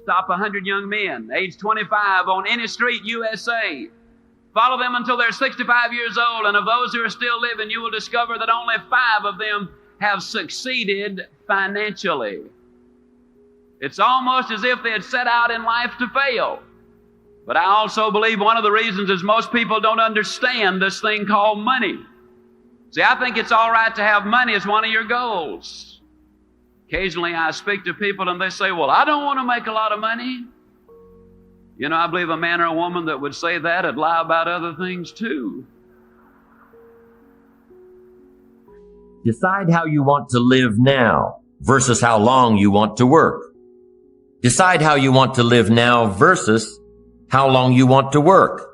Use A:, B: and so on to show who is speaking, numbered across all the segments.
A: Stop 100 young men, age 25, on any street, USA. Follow them until they're 65 years old, and of those who are still living, you will discover that only 5 of them have succeeded financially. It's almost as if they had set out in life to fail. But I also believe one of the reasons is most people don't understand this thing called money. See, I think it's all right to have money as one of your goals. Occasionally I speak to people and they say, well, I don't want to make a lot of money. You know, I believe a man or a woman that would say that would lie about other things too.
B: Decide how you want to live now versus how long you want to work. Decide how you want to live now versus how long you want to work.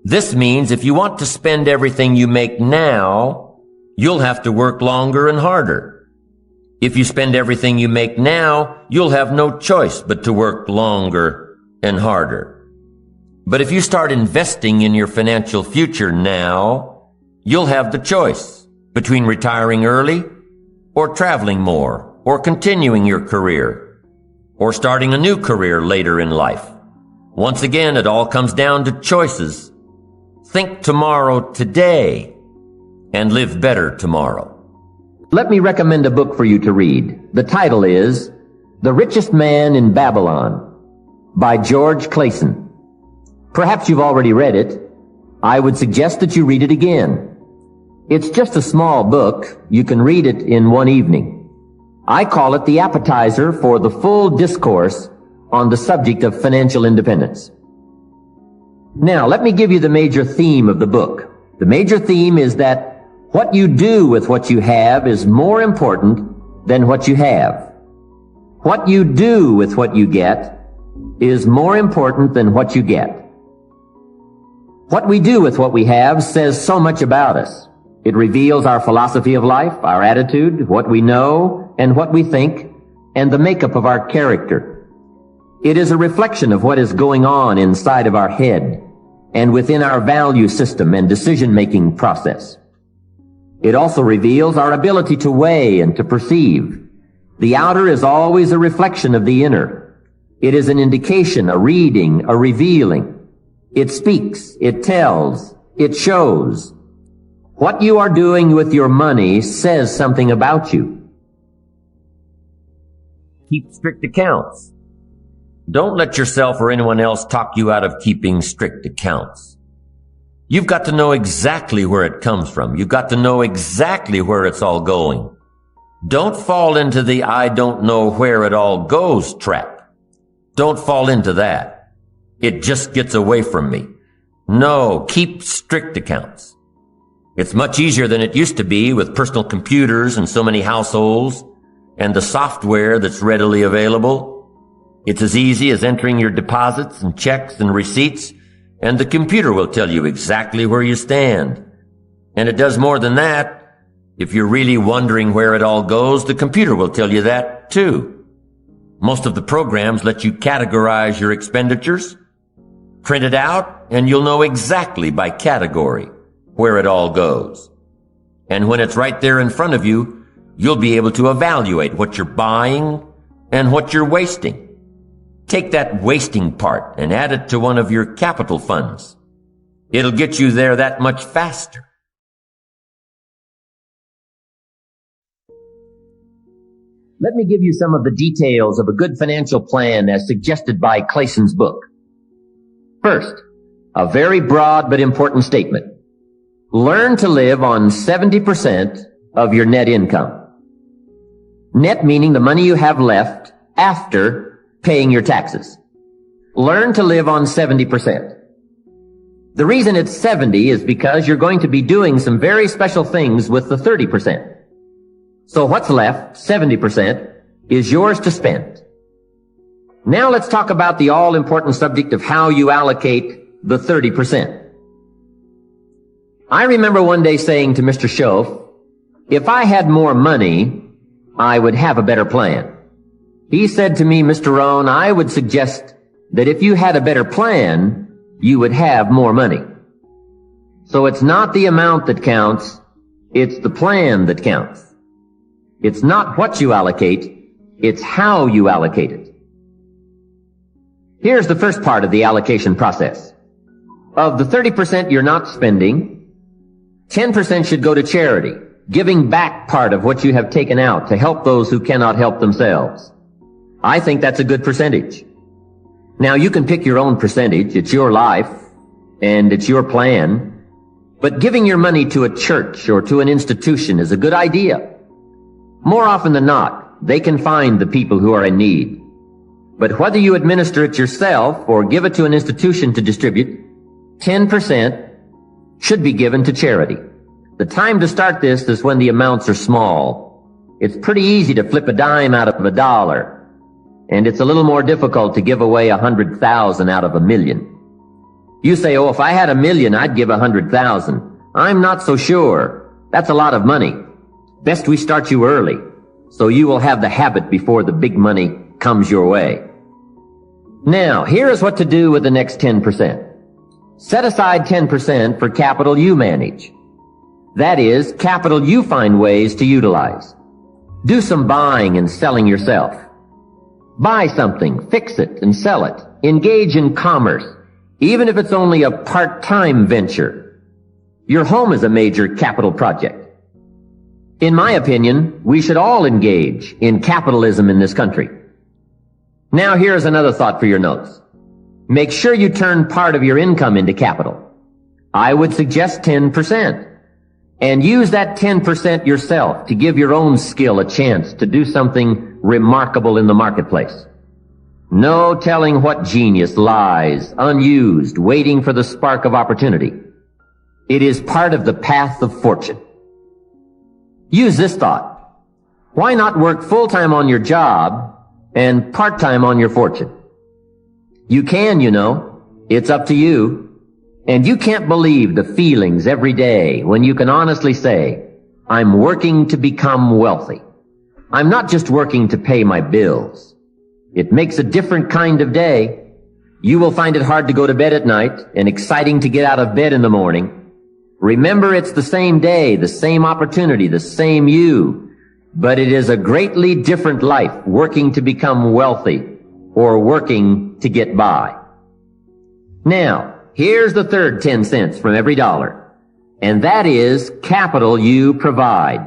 B: This means if you want to spend everything you make now, you'll have to work longer and harder. If you spend everything you make now, you'll have no choice but to work longer and harder. But if you start investing in your financial future now, you'll have the choice between retiring early or traveling more or continuing your career or starting a new career later in life. Once again, it all comes down to choices. Think tomorrow today and live better tomorrow. Let me recommend a book for you to read. The title is The Richest Man in Babylon by George Clason. Perhaps you've already read it. I would suggest that you read it again. It's just a small book. You can read it in one evening. I call it the appetizer for the full discourse on the subject of financial independence. Now, let me give you the major theme of the book. The major theme is that what you do with what you have is more important than what you have. What you do with what you get is more important than what you get. What we do with what we have says so much about us. It reveals our philosophy of life, our attitude, what we know and what we think, and the makeup of our character. It is a reflection of what is going on inside of our head and within our value system and decision-making process. It also reveals our ability to weigh and to perceive. The outer is always a reflection of the inner. It is an indication, a reading, a revealing. It speaks, it tells, it shows. What you are doing with your money says something about you. Keep strict accounts. Don't let yourself or anyone else talk you out of keeping strict accounts. You've got to know exactly where it comes from. You've got to know exactly where it's all going. Don't fall into the I don't know where it all goes trap. Don't fall into that. It just gets away from me. No, keep strict accounts. It's much easier than it used to be with personal computers and so many households and the software that's readily available. It's as easy as entering your deposits and checks and receipts, and the computer will tell you exactly where you stand. And it does more than that. If you're really wondering where it all goes, the computer will tell you that too. Most of the programs let you categorize your expenditures. Print it out, and you'll know exactly by category where it all goes. And when it's right there in front of you, you'll be able to evaluate what you're buying and what you're wasting. Take that wasting part and add it to one of your capital funds. It'll get you there that much faster. Let me give you some of the details of a good financial plan as suggested by Clason's book. First, a very broad but important statement. Learn to live on 70% of your net income. Net meaning the money you have left after paying your taxes. Learn to live on 70%. The reason it's 70 is because you're going to be doing some very special things with the 30%. So what's left, 70%, is yours to spend. Now let's talk about the all-important subject of how you allocate the 30%. I remember one day saying to Mr. Schoaf, if I had more money, I would have a better plan. He said to me, Mr. Rohn, I would suggest that if you had a better plan, you would have more money. So it's not the amount that counts, it's the plan that counts. It's not what you allocate, it's how you allocate it. Here's the first part of the allocation process. Of the 30% you're not spending, 10% should go to charity, giving back part of what you have taken out to help those who cannot help themselves. I think that's a good percentage. Now, you can pick your own percentage. It's your life, and it's your plan. But giving your money to a church or to an institution is a good idea. More often than not, they can find the people who are in need. But whether you administer it yourself or give it to an institution to distribute, 10% should be given to charity. The time to start this is when the amounts are small. It's pretty easy to flip a dime out of a dollar, and it's a little more difficult to give away 100,000 out of 1,000,000. You say, oh, if I had 1,000,000, I'd give 100,000. I'm not so sure. That's a lot of money. Best we start you early, so you will have the habit before the big money comes your way. Now, here is what to do with the next 10%. Set aside 10% for capital you manage. That is, capital you find ways to utilize. Do some buying and selling yourself. Buy something, fix it, and sell it. Engage in commerce, even if it's only a part-time venture. Your home is a major capital project. In my opinion, we should all engage in capitalism in this country. Now here's another thought for your notes. Make sure you turn part of your income into capital. I would suggest 10%. And use that 10% yourself to give your own skill a chance to do something remarkable in the marketplace. No telling what genius lies unused, waiting for the spark of opportunity. It is part of the path of fortune. Use this thought. Why not work full-time on your job and part-time on your fortune? You can, you know. It's up to you. And you can't believe the feelings every day when you can honestly say, I'm working to become wealthy. I'm not just working to pay my bills. It makes a different kind of day. You will find it hard to go to bed at night and exciting to get out of bed in the morning. Remember, it's the same day, the same opportunity, the same you. But it is a greatly different life working to become wealthy or working to get by. Now, here's the third 10 cents from every dollar, and that is capital you provide.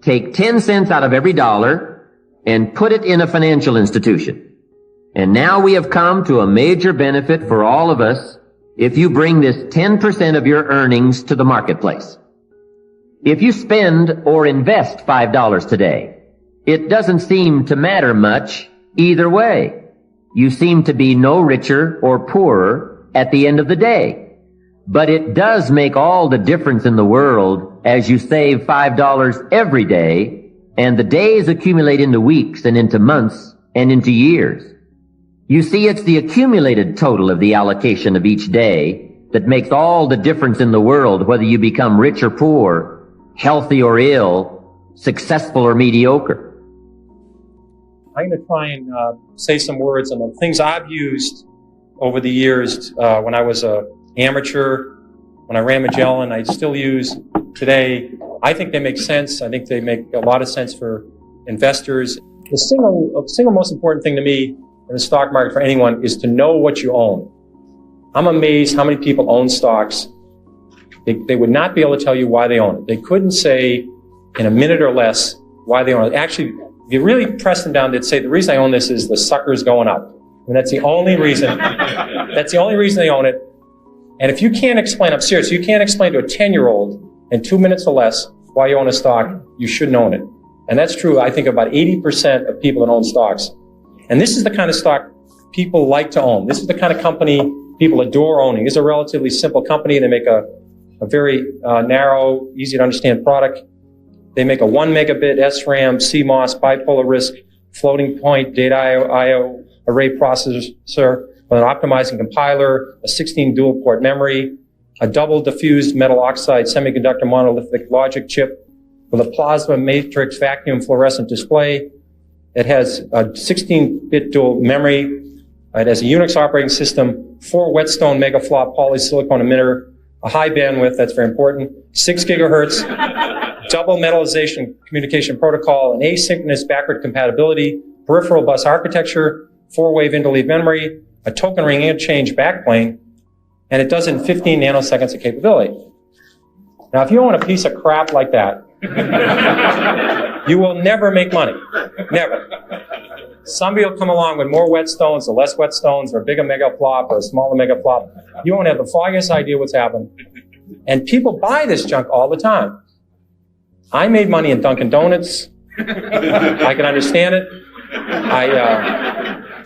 B: Take 10 cents out of every dollar and put it in a financial institution. And now we have come to a major benefit for all of us if you bring this 10% of your earnings to the marketplace. If you spend or invest $5 today, it doesn't seem to matter much either way. You seem to be no richer or poorer at the end of the day. But it does make all the difference in the world as you save $5 every day, and the days accumulate into weeks and into months and into years. You see, it's the accumulated total of the allocation of each day that makes all the difference in the world, whether you become rich or poor, healthy or ill, successful or mediocre.
C: I'm going to try and say some words on the things I've used over the years when I was an amateur, when I ran Magellan, I still use today. I think they make sense. I think they make a lot of sense for investors. The single most important thing to me in the stock market for anyone is to know what you own. I'm amazed how many people own stocks. They would not be able to tell you why they own it. They couldn't say in a minute or less why they own it. Actually, if you really press them down, they'd say, the reason I own this is the sucker's going up. And that's the only reason. That's the only reason they own it. And if you can't explain, I'm serious, you can't explain to a 10-year-old in 2 minutes or less why you own a stock, you shouldn't own it. And that's true, I think, about 80% of people that own stocks. And this is the kind of stock people like to own. This is the kind of company people adore owning. It's a relatively simple company. They make a very narrow, easy to understand product. They make a 1 megabit SRAM, CMOS, bipolar risk, floating point data I/O array processor with an optimizing compiler, a 16 dual port memory, a double diffused metal oxide semiconductor monolithic logic chip with a plasma matrix vacuum fluorescent display. It has a 16-bit dual memory. It has a Unix operating system, 4 Whetstone megaflop polysilicon emitter, a high bandwidth, that's very important, 6 gigahertz, double metallization communication protocol, an asynchronous backward compatibility, peripheral bus architecture, 4-wave interleave memory, a token ring interchange backplane, and it does it in 15 nanoseconds of capability. Now, if you own a piece of crap like that, you will never make money. Never. Somebody will come along with more whetstones or less whetstones or a bigger megaflop or a smaller megaflop. You won't have the foggiest idea what's happened. And people buy this junk all the time. I made money in Dunkin' Donuts. I can understand it.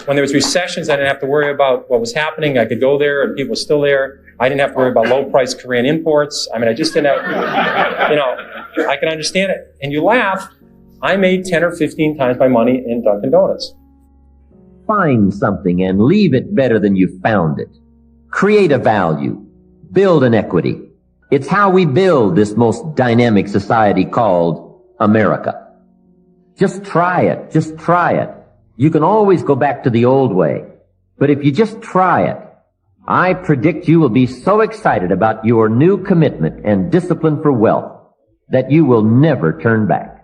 C: When there was recessions, I didn't have to worry about what was happening. I could go there and people were still there. I didn't have to worry about low-priced Korean imports. I mean, I just didn't have, I can understand it. And you laugh. I made 10 or 15 times my money in Dunkin' Donuts.
B: Find something and leave it better than you found it. Create a value. Build an equity. It's how we build this most dynamic society called America. Just try it. Just try it. You can always go back to the old way. But if you just try it, I predict you will be so excited about your new commitment and discipline for wealth that you will never turn back.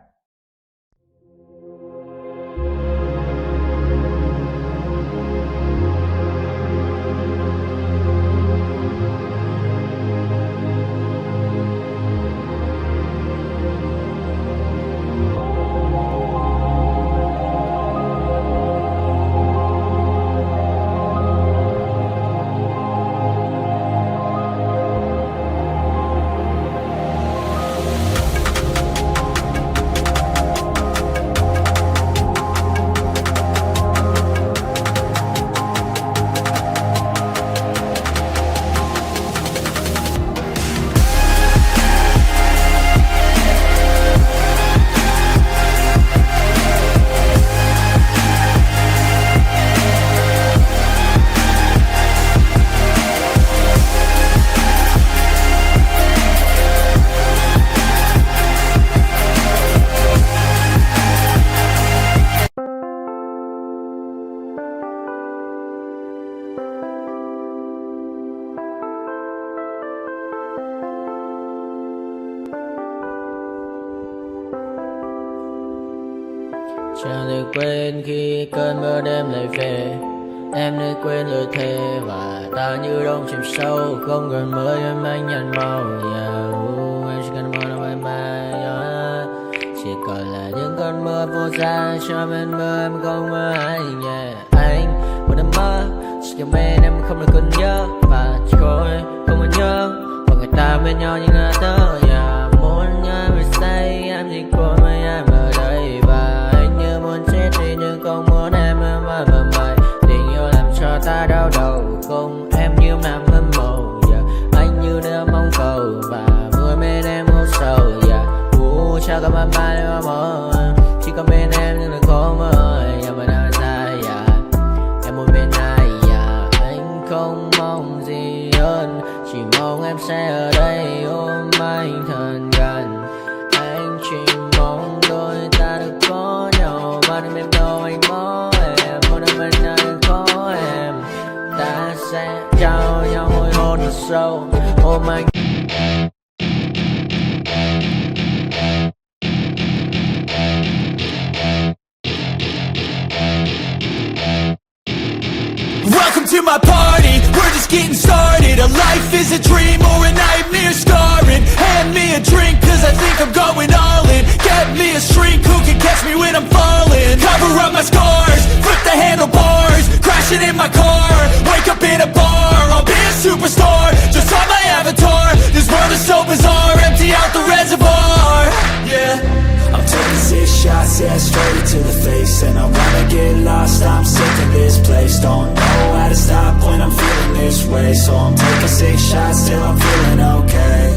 D: Chẳng được quên khi cơn mưa đêm lại về. Em đã quên lời thề và ta như đông chìm sâu. Không cần mới em anh nhận màu. Em chỉ cần mơ đâu em bay. Chỉ còn là những cơn mưa vô giá. Cho bên mơ em không mơ anh. Anh một đêm mơ. Chỉ cần bên em không được còn nhớ. Và chỉ khôi không còn nhớ. Và người ta bên nhau như ngã tớ. Muốn nhớ về say em chỉ quên với em ở đây. Và anh như muốn chết đi nhưng không muốn em mơ mày. Tình yêu làm cho ta đau đầu. Không em như nằm hâm mộ. Anh như đeo mong cầu. Và vui bên em ngô sầu. Chào cả bạn bè em mơ. Chỉ có bên em nhưng đừng có mơ. Nhưng mà đã ra em muốn bên ai. Anh không mong gì hơn. Chỉ mong em sẽ ở đây ôm anh thật gần. Anh chỉ mong đôi ta được có nhau. Mà đừng em đâu anh có em. Muốn em bên ai đừng có em. Ta sẽ trao nhau môi hôn thật sâu. Ôm anh.
E: Welcome to my party, we're just getting started. A life is a dream or a nightmare scarring. Hand me a drink cause I think I'm going all in. Get me a shrink who can catch me when I'm falling. Cover up my scars, flip the handlebars. Crashing in my car, wake up in a bar. I'll be a superstar, just on my avatar. This world is so bizarre, empty out the reservoir. Yeah, I'm taking 6 shots, yeah, straight to the face. And I wanna get lost, I'm sick of this place. Don't know how to stop when I'm feeling this way. So I'm taking 6 shots till I'm feeling okay.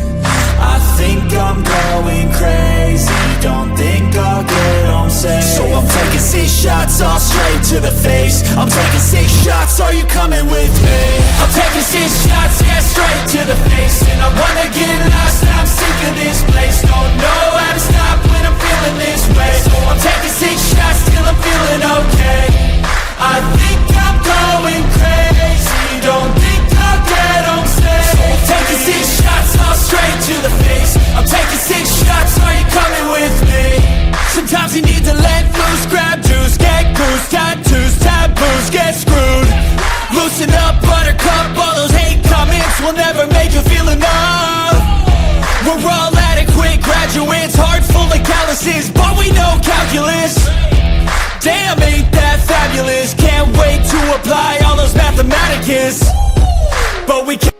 E: I think I'm going crazy, don't think I'll get home safe. So I'm taking 6 shots, all straight to the face. I'm taking 6 shots, are you coming with me? I'm taking 6 shots, yeah, straight to the face. And I wanna get lost, I'm sick of this place. Don't know how to stop when I'm feeling this way. So I'm taking 6 shots till I'm feeling okay. I think I'm going crazy, don't think I'll get home safe. So I'm taking 6 shots, all straight to the face. I'm taking 6 shots, are you coming with me? Sometimes you need to let loose, grab juice, get goose, tattoos, taboos, graduates, heart full of calluses, but we know calculus. Damn, ain't that fabulous. Can't wait to apply all those mathematicus. But we can't